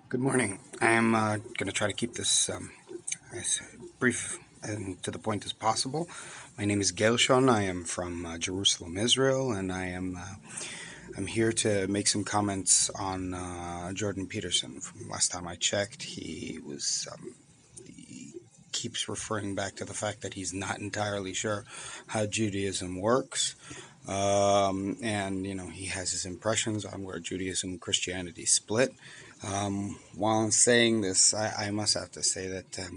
Good morning. I am going to try to keep this as brief and to the point as possible. My name is Gershon. I am from Jerusalem, Israel, and I'm here to make some comments on Jordan Peterson. From last time I checked, he keeps referring back to the fact that he's not entirely sure how Judaism works. And he has his impressions on where Judaism and Christianity split. While I'm saying this, I must have to say that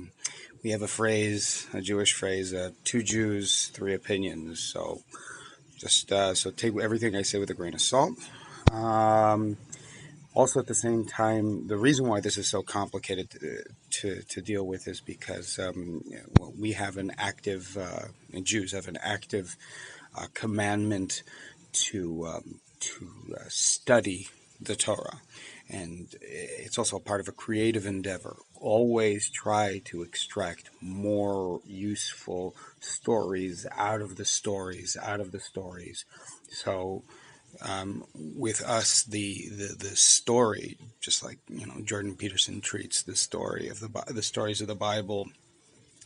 we have a Jewish phrase, two Jews, three opinions. So so take everything I say with a grain of salt. Um, Also, at the same time, the reason why this is so complicated to deal with is because we have an active, and Jews have an active commandment to study the Torah, and it's also a part of a creative endeavor. Always try to extract more useful stories out of the stories, So with us, the story, just like Jordan Peterson treats the stories of the Bible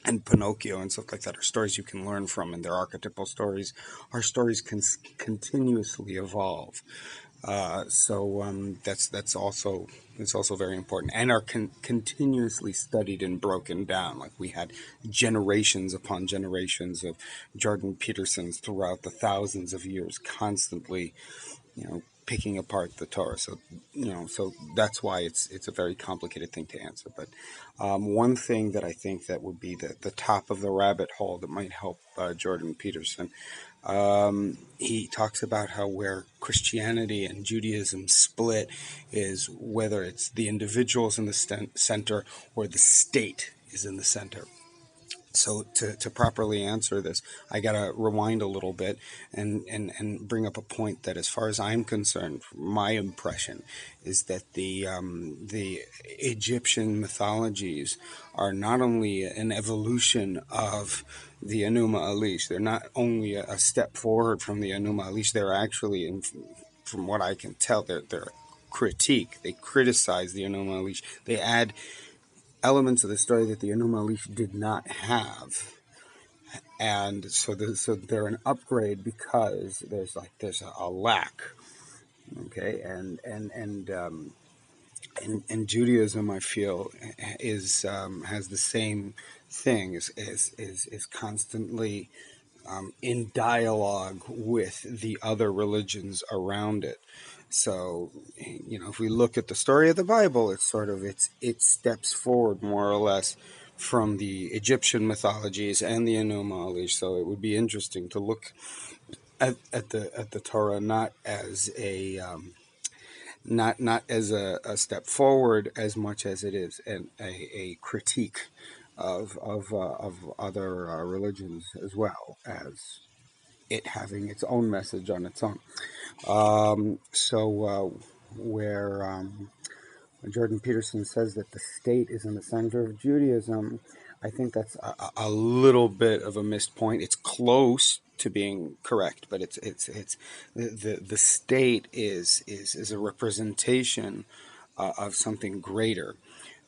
and Pinocchio and stuff like that, are stories you can learn from, and they're archetypal stories. Our stories can continuously evolve. That's also it's also very important, and are continuously studied and broken down. Like, we had generations upon generations of Jordan Petersons throughout the thousands of years, constantly picking apart the Torah. So that's why it's a very complicated thing to answer. But one thing that I think that would be the top of the rabbit hole that might help Jordan Peterson. He talks about how where Christianity and Judaism split is whether it's the individuals in the center or the state is in the center. So to properly answer this, I got to rewind a little bit and bring up a point that, as far as I'm concerned, my impression is that the Egyptian mythologies are not only an evolution of the Enuma Elish. They're not only a step forward from the Enuma Elish. They're actually, from what I can tell, they're a critique. They criticize the Enuma Elish. They add elements of the story that the Enuma Elish did not have, and so they're an upgrade because there's a lack. Okay, and Judaism, I feel, is has the same thing, is constantly in dialogue with the other religions around it. So, if we look at the story of the Bible, it steps forward more or less from the Egyptian mythologies and the Enuma Elish. So it would be interesting to look at the Torah not as a step forward as much as it is a critique of other religions, as well as it having its own message on its own. Where Jordan Peterson says that the state is in the center of Judaism, I think that's a little bit of a missed point. It's close to being correct, but it's the state is a representation of something greater.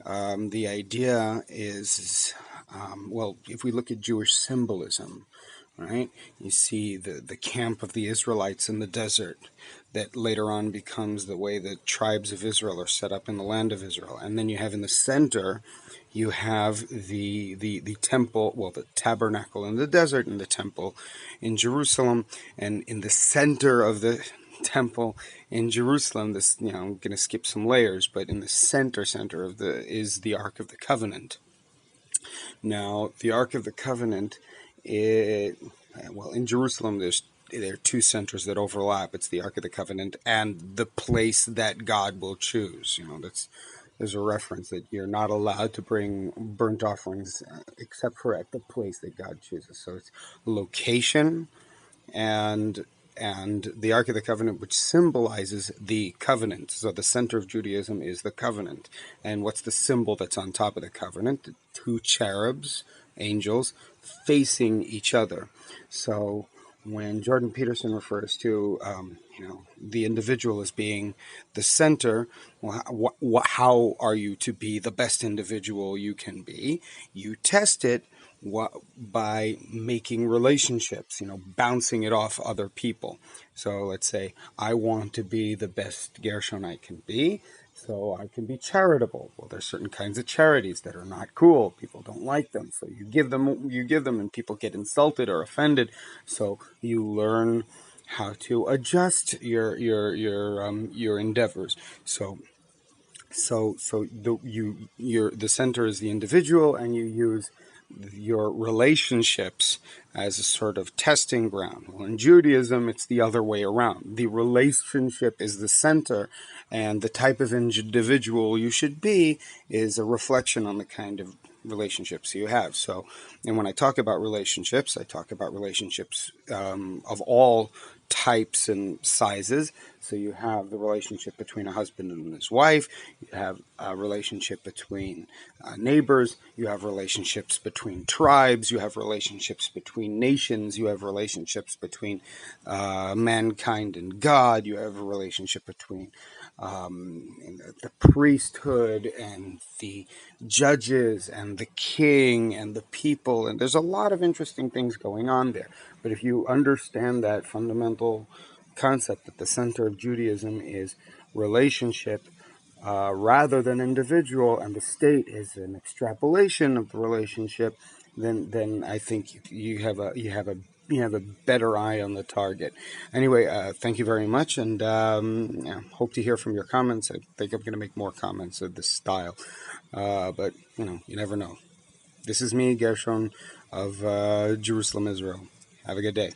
The idea is, well, if we look at Jewish symbolism, right, you see the camp of the Israelites in the desert that later on becomes the way the tribes of Israel are set up in the land of Israel. And then you have in the center, you have the temple, well, the tabernacle in the desert and the temple in Jerusalem. And in the center of the temple in Jerusalem, I'm going to skip some layers, but in the center is the Ark of the Covenant. Now, the Ark of the Covenant, in Jerusalem, there are two centers that overlap. It's the Ark of the Covenant and the place that God will choose. There's a reference that you're not allowed to bring burnt offerings except for at the place that God chooses. So it's location and the Ark of the Covenant, which symbolizes the covenant. So the center of Judaism is the covenant. And what's the symbol that's on top of the covenant? The two cherubs, angels, facing each other. So when Jordan Peterson refers to the individual as being the center, well, how are you to be the best individual you can be? You test it by making relationships, bouncing it off other people. So let's say I want to be the best Gershon I can be, so I can be charitable. Well, there's certain kinds of charities that are not cool. People don't like them, so you give them, and people get insulted or offended. So you learn how to adjust your endeavors. The center is the individual, and you use your relationships as a sort of testing ground. Well, in Judaism, it's the other way around. The relationship is the center, and the type of individual you should be is a reflection on the kind of relationships you have. So, and when I talk about relationships, I talk about relationships of all types and sizes. So you have the relationship between a husband and his wife, you have a relationship between neighbors, you have relationships between tribes, you have relationships between nations, you have relationships between mankind and God, you have a relationship between the priesthood and the judges and the king and the people, and there's a lot of interesting things going on there. But if you understand that fundamental concept that the center of Judaism is relationship rather than individual, and the state is an extrapolation of the relationship, then I think you have a better eye on the target. Anyway, thank you very much, and hope to hear from your comments. I think I'm going to make more comments of this style, but you never know. This is me, Gershon of Jerusalem, Israel. Have a good day.